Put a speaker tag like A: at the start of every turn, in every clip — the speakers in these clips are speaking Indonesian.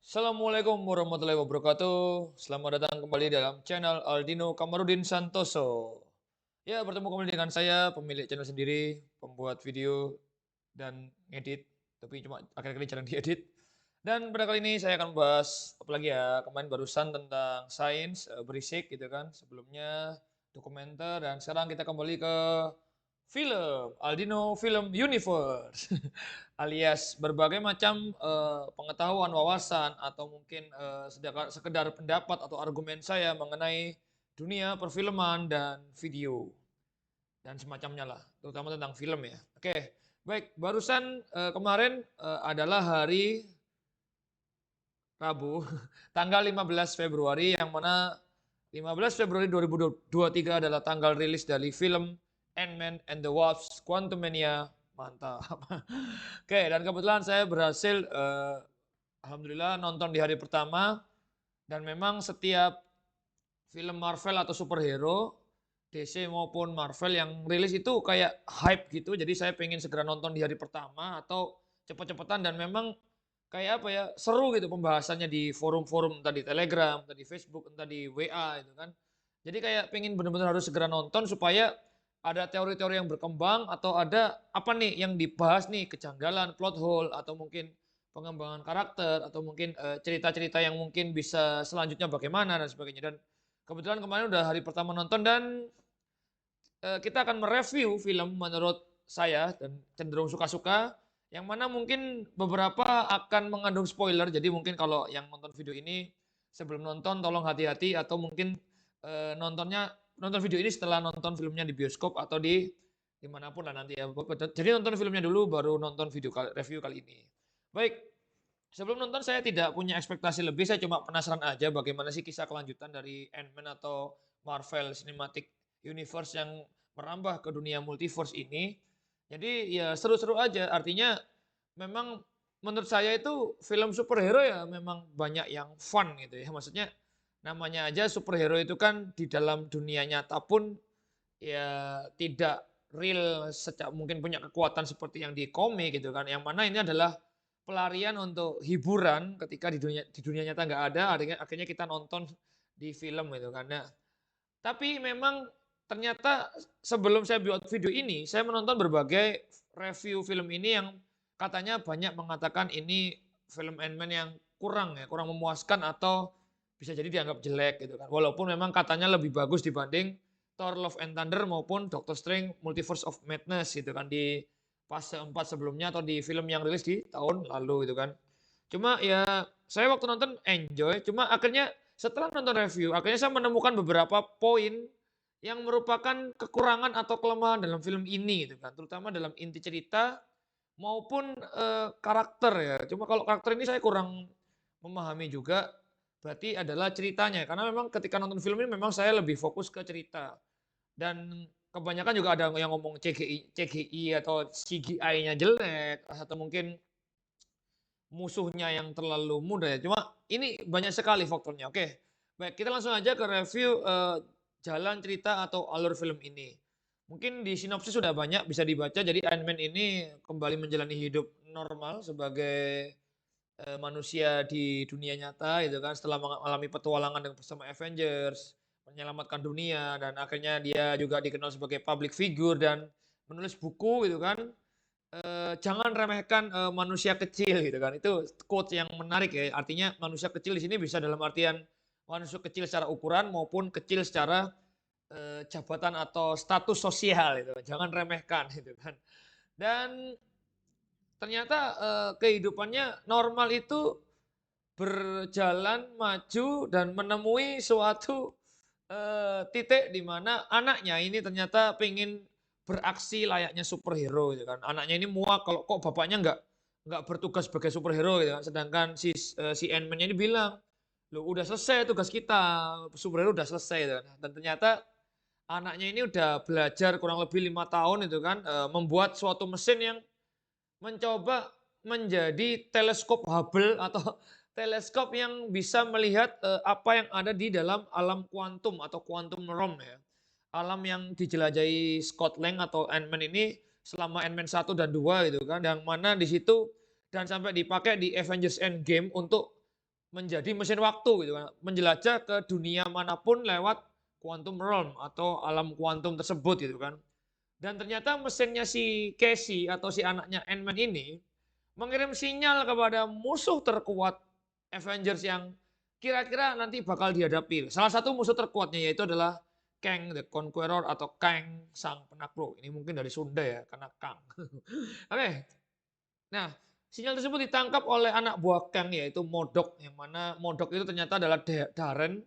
A: Assalamualaikum warahmatullahi wabarakatuh. Selamat datang kembali dalam channel Aldino Kamarudin Santoso. Ya, bertemu kembali dengan saya, pemilik channel sendiri, pembuat video dan ngedit, tapi cuma akhir-akhir ini jarang diedit. Dan pada kali ini saya akan bahas apa lagi ya? Kemarin barusan tentang sains berisik gitu kan. Sebelumnya dokumenter dan sekarang kita kembali ke film Aldino Film Universe. Alias berbagai macam pengetahuan, wawasan atau mungkin sekedar pendapat atau argumen saya mengenai dunia perfilman dan video dan semacamnya lah, terutama tentang film ya. Oke, baik. Barusan kemarin adalah hari Rabu, tanggal 15 Februari yang mana 15 Februari 2023 adalah tanggal rilis dari film Ant-Man and the Wasp Quantumania. Mantap. Oke, dan kebetulan saya berhasil alhamdulillah nonton di hari pertama dan memang setiap film Marvel atau superhero DC maupun Marvel yang rilis itu kayak hype gitu. Jadi saya pengen segera nonton di hari pertama atau cepet-cepetan dan memang kayak apa ya, seru gitu pembahasannya di forum-forum, entah di Telegram, entah di Facebook, entah di WA itu kan. Jadi kayak pengen bener-bener harus segera nonton supaya ada teori-teori yang berkembang atau ada apa nih yang dibahas nih, kejanggalan, plot hole atau mungkin pengembangan karakter atau mungkin cerita-cerita yang mungkin bisa selanjutnya bagaimana dan sebagainya. Dan kebetulan kemarin udah hari pertama nonton dan kita akan mereview film menurut saya dan cenderung suka-suka, yang mana mungkin beberapa akan mengandung spoiler. Jadi mungkin kalau yang nonton video ini sebelum nonton tolong hati-hati atau mungkin nonton video ini setelah nonton filmnya di bioskop atau di dimanapun lah nanti ya. Jadi nonton filmnya dulu baru nonton review kali ini. Baik, sebelum nonton saya tidak punya ekspektasi lebih, saya cuma penasaran aja bagaimana sih kisah kelanjutan dari Ant-Man atau Marvel Cinematic Universe yang merambah ke dunia multiverse ini. Jadi ya seru-seru aja, artinya memang menurut saya itu film superhero ya memang banyak yang fun gitu ya. Maksudnya namanya aja superhero itu kan di dalam dunia nyata pun ya tidak real mungkin punya kekuatan seperti yang di komik gitu kan. Yang mana ini adalah pelarian untuk hiburan ketika di dunia nyata nggak ada, akhirnya kita nonton di film gitu kan. Nah, tapi memang ternyata sebelum saya buat video ini, saya menonton berbagai review film ini yang katanya banyak mengatakan ini film Ant-Man yang kurang ya, kurang memuaskan atau bisa jadi dianggap jelek gitu kan. Walaupun memang katanya lebih bagus dibanding Thor Love and Thunder maupun Doctor Strange Multiverse of Madness gitu kan di fase 4 sebelumnya atau di film yang rilis di tahun lalu gitu kan. Cuma ya saya waktu nonton enjoy, cuma akhirnya setelah nonton review, akhirnya saya menemukan beberapa poin yang merupakan kekurangan atau kelemahan dalam film ini gitu kan, terutama dalam inti cerita maupun, karakter ya. Cuma kalau karakter ini saya kurang memahami juga, berarti adalah ceritanya. Karena memang ketika nonton film ini memang saya lebih fokus ke cerita. Dan kebanyakan juga ada yang ngomong CGI atau CGI-nya jelek, atau mungkin musuhnya yang terlalu muda ya. Cuma ini banyak sekali faktornya. Oke, baik kita langsung aja ke review jalan cerita atau alur film ini. Mungkin di sinopsis sudah banyak bisa dibaca. Jadi Iron Man ini kembali menjalani hidup normal sebagai manusia di dunia nyata gitu kan setelah mengalami petualangan dengan bersama Avengers, menyelamatkan dunia dan akhirnya dia juga dikenal sebagai public figure dan menulis buku gitu kan. Jangan remehkan, manusia kecil gitu kan. Itu quote yang menarik ya. Artinya manusia kecil di sini bisa dalam artian manusia kecil secara ukuran maupun kecil secara, jabatan atau status sosial gitu kan. Jangan remehkan gitu kan. Dan ternyata, kehidupannya normal itu berjalan maju dan menemui suatu, titik di mana anaknya ini ternyata pengen beraksi layaknya superhero gitu kan. Anaknya ini muak kalau kok bapaknya nggak bertugas sebagai superhero gitu kan. Sedangkan si Ant-Man ini bilang, "Loh udah selesai tugas kita, superhero udah selesai," gitu kan. Dan ternyata anaknya ini udah belajar kurang lebih 5 tahun itu kan, membuat suatu mesin yang mencoba menjadi teleskop Hubble atau teleskop yang bisa melihat, apa yang ada di dalam alam kuantum atau quantum realm ya. Alam yang dijelajahi Scott Lang atau Ant-Man ini selama Ant-Man 1 dan 2 gitu kan, yang mana di situ dan sampai dipakai di Avengers Endgame untuk menjadi mesin waktu gitu kan, menjelajah ke dunia manapun lewat quantum realm atau alam kuantum tersebut gitu kan. Dan ternyata mesinnya si Casey atau si anaknya Ant-Man ini mengirim sinyal kepada musuh terkuat Avengers yang kira-kira nanti bakal dihadapi. Salah satu musuh terkuatnya yaitu adalah Kang the Conqueror atau Kang sang penakluk. Ini mungkin dari Sunda ya, karena Kang. Oke. Nah, sinyal tersebut ditangkap oleh anak buah Kang yaitu Modok, yang mana Modok itu ternyata adalah Darren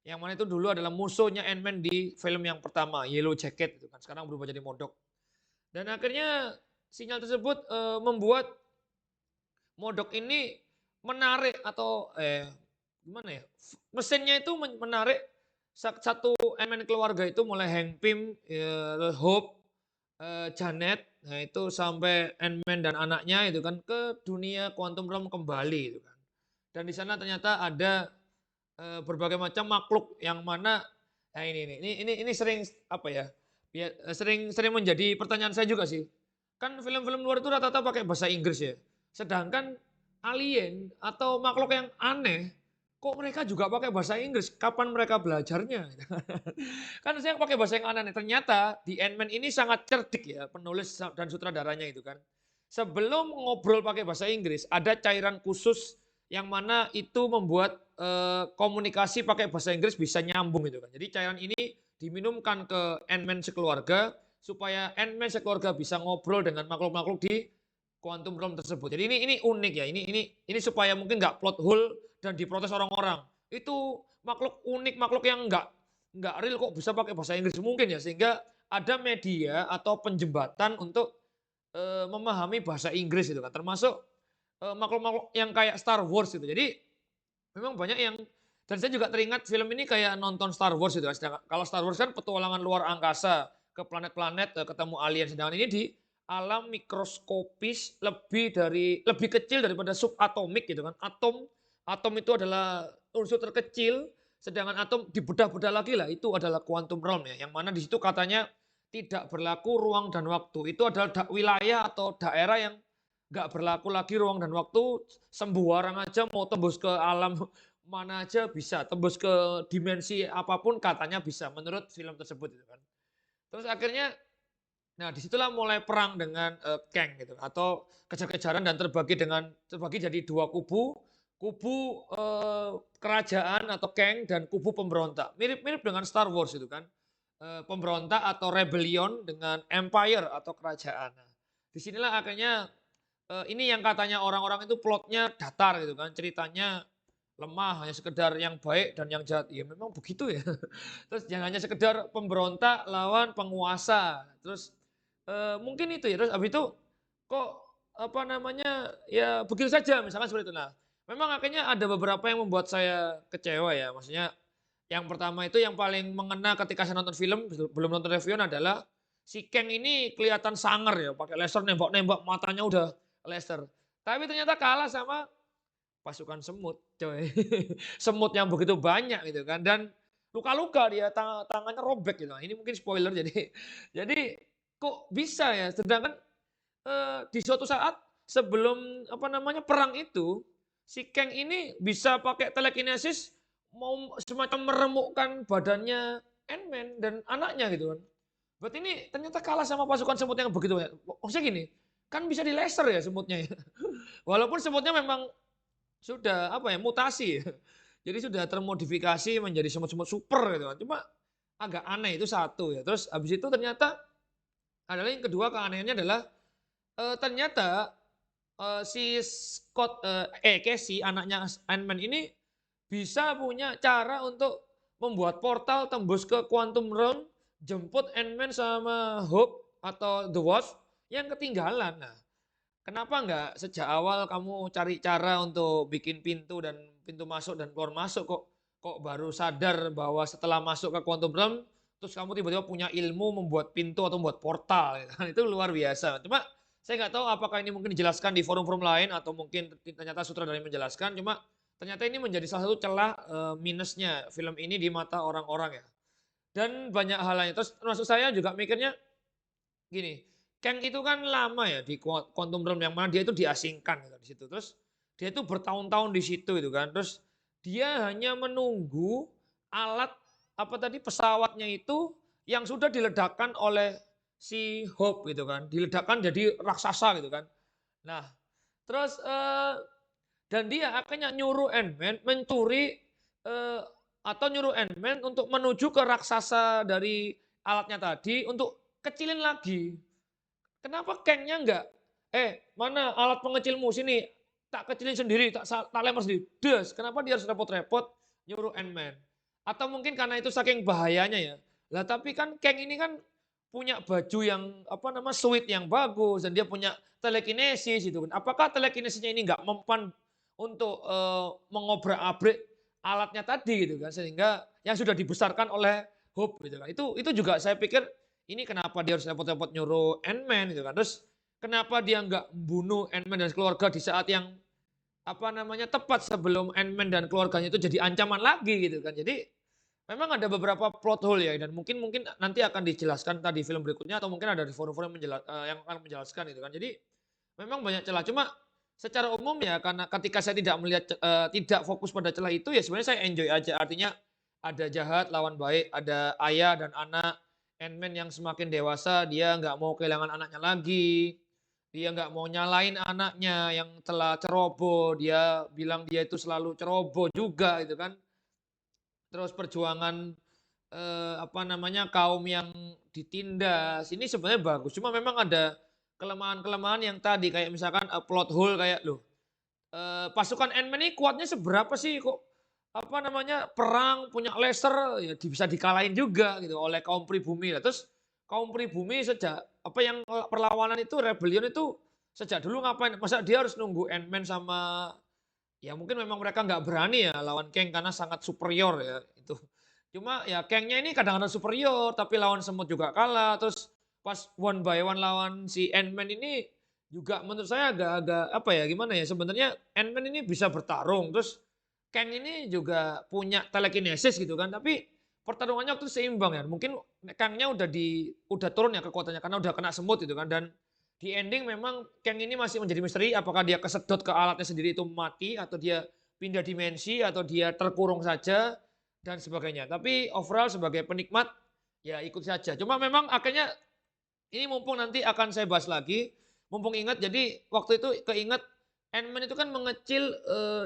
A: yang mana itu dulu adalah musuhnya Ant-Man di film yang pertama, Yellow Jacket itu kan. Sekarang berubah jadi Modok. Dan akhirnya sinyal tersebut membuat Modok ini menarik atau gimana ya? Mesinnya itu menarik satu elemen keluarga itu mulai Hank Pym, Hope, Janet, nah itu sampai Ant-Man dan anaknya itu kan ke dunia quantum realm kembali itu kan. Dan di sana ternyata ada berbagai macam makhluk yang mana nah ini sering apa ya? Sering sering menjadi pertanyaan saya juga sih. Kan film-film luar itu rata-rata pakai bahasa Inggris ya. Sedangkan alien atau makhluk yang aneh kok mereka juga pakai bahasa Inggris? Kapan mereka belajarnya? Kan saya pakai bahasa yang aneh. Ternyata di Ant-Man ini sangat cerdik ya penulis dan sutradaranya itu kan. Sebelum ngobrol pakai bahasa Inggris, ada cairan khusus yang mana itu membuat komunikasi pakai bahasa Inggris bisa nyambung gitu kan. Jadi cairan ini diminumkan ke Ant-Man sekeluarga supaya Ant-Man sekeluarga bisa ngobrol dengan makhluk-makhluk di quantum realm tersebut. Jadi ini unik ya. Ini supaya mungkin nggak plot hole dan diprotes orang-orang. Itu makhluk unik, makhluk yang nggak real kok bisa pakai bahasa Inggris mungkin ya, sehingga ada media atau penjembatan untuk memahami bahasa Inggris itu kan, termasuk makhluk-makhluk yang kayak Star Wars itu. Jadi memang banyak yang dan saya juga teringat film ini kayak nonton Star Wars itu kan. Sedangkan kalau Star Wars kan petualangan luar angkasa ke planet-planet ketemu alien, sedangkan ini di alam mikroskopis lebih kecil daripada subatomik gitu kan. Atom itu adalah unsur terkecil, sedangkan atom dibedah-bedah lagi lah itu adalah quantum realm ya, yang mana di situ katanya tidak berlaku ruang dan waktu. Itu adalah wilayah atau daerah yang nggak berlaku lagi ruang dan waktu, sembarang aja mau tembus ke alam mana aja bisa, tembus ke dimensi apapun katanya bisa menurut film tersebut itu kan. Terus akhirnya nah disitulah mulai perang dengan Kang gitu atau kejar-kejaran dan terbagi jadi dua kubu kerajaan atau Kang dan kubu pemberontak. Mirip-mirip dengan Star Wars itu kan. Pemberontak atau rebellion dengan empire atau kerajaan. Nah, disinilah akhirnya ini yang katanya orang-orang itu plotnya datar gitu kan, ceritanya lemah, hanya sekedar yang baik dan yang jahat. Ya memang begitu ya. Terus jangan hanya sekedar pemberontak lawan penguasa. Terus mungkin itu ya. Terus habis itu kok apa namanya ya begitu saja misalkan seperti itu. Nah, memang akhirnya ada beberapa yang membuat saya kecewa ya. Maksudnya yang pertama itu yang paling mengena ketika saya nonton film belum nonton review adalah si Kang ini kelihatan sangar ya, pakai laser nembak-nembak matanya udah laser. Tapi ternyata kalah sama pasukan semut, coy. Semut yang begitu banyak gitu kan dan luka-luka dia tangannya robek gitu. Nah, ini mungkin spoiler jadi kok bisa ya sedangkan di suatu saat sebelum apa namanya perang itu si Kang ini bisa pakai telekinesis mau semacam meremukkan badannya Ant-Man dan anaknya gitu kan. Berarti ini ternyata kalah sama pasukan semut yang begitu banyak. Maksudnya gini, kan bisa di laser ya semutnya ya. Walaupun semutnya memang sudah apa ya mutasi ya. Jadi sudah termodifikasi menjadi semut-semut super gitu kan. Cuma agak aneh itu satu ya. Terus habis itu ternyata adalah yang kedua keanehannya adalah ternyata si Casey anaknya Ant-Man ini bisa punya cara untuk membuat portal tembus ke quantum realm, jemput Ant-Man sama Hope atau The Wasp yang ketinggalan. Nah, kenapa nggak sejak awal kamu cari cara untuk bikin pintu dan pintu masuk dan keluar masuk kok baru sadar bahwa setelah masuk ke quantum realm terus kamu tiba-tiba punya ilmu membuat pintu atau membuat portal gitu kan. Itu luar biasa. Cuma saya nggak tahu apakah ini mungkin dijelaskan di forum-forum lain atau mungkin ternyata sutradara yang menjelaskan. Cuma ternyata ini menjadi salah satu celah minusnya film ini di mata orang-orang ya. Dan banyak hal lain. Terus maksud saya juga mikirnya gini, Kang itu kan lama ya di Quantum Realm yang mana dia itu diasingkan gitu, di situ. Terus dia itu bertahun-tahun di situ gitu kan. Terus dia hanya menunggu alat apa tadi pesawatnya itu yang sudah diledakkan oleh si Hope gitu kan. Diledakkan jadi raksasa gitu kan. Nah, terus dan dia akhirnya nyuruh Ant-Man mencuri atau nyuruh Ant-Man untuk menuju ke raksasa dari alatnya tadi untuk kecilin lagi. Kenapa Kang-nya enggak? Mana alat pengecilmu sini? Tak kecilin sendiri, tak lempar sendiri. Des, kenapa dia harus repot-repot nyuruh Ant-Man? Atau mungkin karena itu saking bahayanya ya. Lah tapi kan Kang ini kan punya baju yang apa nama suit yang bagus dan dia punya telekinesis gitu kan. Apakah telekinesisnya ini enggak mempan untuk mengobrak-abrik alatnya tadi gitu kan sehingga yang sudah dibesarkan oleh Hope gitu kan. Itu juga saya pikir ini kenapa dia harus repot-repot nyuruh Ant-Man gitu kan. Terus kenapa dia nggak bunuh Ant-Man dan keluarga di saat yang apa namanya tepat sebelum Ant-Man dan keluarganya itu jadi ancaman lagi gitu kan. Jadi memang ada beberapa plot hole ya dan mungkin mungkin nanti akan dijelaskan tadi film berikutnya atau mungkin ada di forum-forum yang akan menjelaskan gitu kan. Jadi memang banyak celah. Cuma secara umum ya karena ketika saya tidak melihat tidak fokus pada celah itu ya sebenarnya saya enjoy aja. Artinya ada jahat lawan baik, ada ayah dan anak. Ant-Man yang semakin dewasa dia nggak mau kehilangan anaknya lagi. Dia nggak mau nyalain anaknya yang telah ceroboh. Dia bilang dia itu selalu ceroboh juga gitu kan. Terus perjuangan apa namanya kaum yang ditindas ini sebenarnya bagus. Cuma memang ada kelemahan-kelemahan yang tadi kayak misalkan plot hole kayak loh pasukan Ant-Man ini kuatnya seberapa sih kok apa namanya perang punya laser ya bisa dikalahin juga gitu oleh kaum pribumi. Lah terus kaum pribumi sejak apa yang perlawanan itu rebellion itu sejak dulu ngapain? Masa dia harus nunggu Ant-Man sama ya mungkin memang mereka nggak berani ya lawan Kang karena sangat superior ya itu. Cuma ya Kangnya ini kadang-kadang superior tapi lawan semut juga kalah. Terus pas one by one lawan si Ant-Man ini juga menurut saya agak-agak apa ya gimana ya sebenarnya Ant-Man ini bisa bertarung terus Kang ini juga punya telekinesis gitu kan tapi pertarungannya waktu itu seimbang ya mungkin Kangnya udah turun ya kekuatannya karena udah kena semut gitu kan dan di ending memang Kang ini masih menjadi misteri apakah dia kesedot ke alatnya sendiri itu mati atau dia pindah dimensi atau dia terkurung saja dan sebagainya. Tapi overall sebagai penikmat ya ikut saja. Cuma memang akhirnya ini mumpung nanti akan saya bahas lagi, mumpung ingat jadi waktu itu keinget Ant-Man itu kan mengecil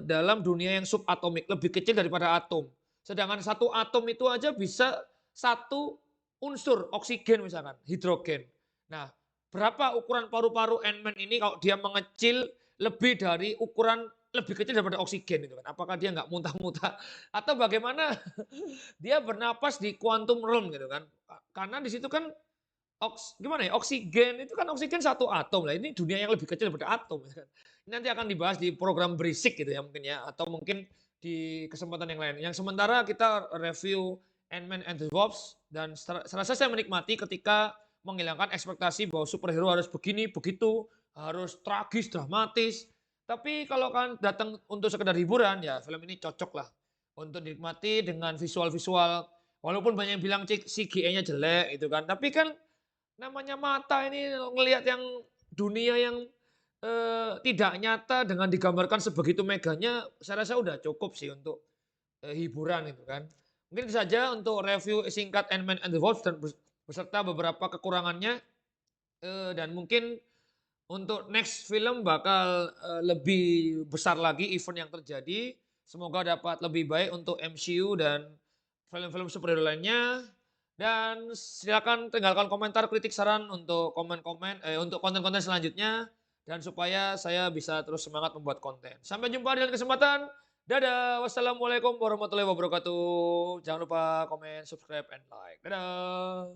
A: dalam dunia yang subatomik, lebih kecil daripada atom. Sedangkan satu atom itu aja bisa satu unsur oksigen misalkan, hidrogen. Nah, berapa ukuran paru-paru Ant-Man ini kalau dia mengecil lebih dari ukuran lebih kecil daripada oksigen itu kan. Apakah dia nggak muntah-muntah atau bagaimana dia bernapas di quantum realm gitu kan. Karena di situ kan gimana ya oksigen itu kan oksigen satu atom lah ini dunia yang lebih kecil daripada atom ya kan. Ini nanti akan dibahas di program berisik gitu ya mungkin ya atau mungkin di kesempatan yang lain. Yang sementara kita review Ant-Man and the Wasp dan serasa saya menikmati ketika menghilangkan ekspektasi bahwa superhero harus begini begitu harus tragis dramatis. Tapi kalau kan datang untuk sekedar hiburan ya film ini cocok lah untuk dinikmati dengan visual-visual walaupun banyak yang bilang CGI-nya jelek itu kan tapi kan namanya mata ini ngelihat yang dunia yang tidak nyata dengan digambarkan sebegitu meganya, saya rasa udah cukup sih untuk hiburan itu kan. Mungkin itu saja untuk review singkat Ant-Man and the Wasp dan beserta beberapa kekurangannya dan mungkin untuk next film bakal lebih besar lagi event yang terjadi. Semoga dapat lebih baik untuk MCU dan film-film superhero lainnya. Dan silakan tinggalkan komentar, kritik, saran untuk komen-komen, untuk konten-konten selanjutnya. Dan supaya saya bisa terus semangat membuat konten. Sampai jumpa di lain kesempatan. Dadah. Wassalamualaikum warahmatullahi wabarakatuh. Jangan lupa komen, subscribe, and like. Dadah.